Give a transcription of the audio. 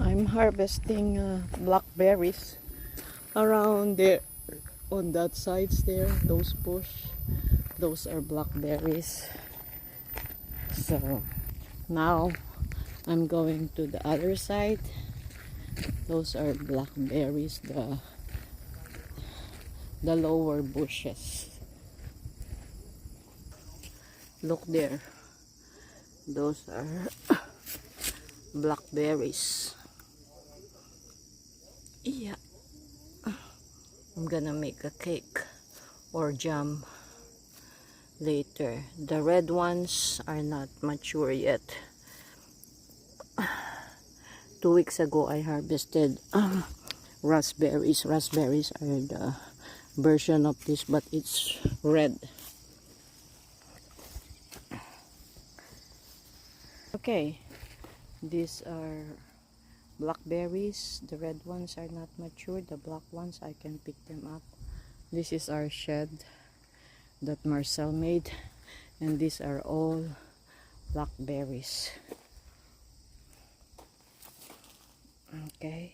I'm harvesting blackberries around there on that sides there, those bush. Those are blackberries. So now I'm going to the other side. Those are blackberries, the lower bushes. Look there. Those are blackberries. Yeah. I'm gonna make a cake or jam later. The red ones are not mature yet. 2 weeks ago I harvested raspberries. Raspberries are the version of this, but it's red. Okay, these are blackberries. The red ones are not mature. The black ones I can pick them up. This is our shed that Marcel made, and these are all blackberries. Okay.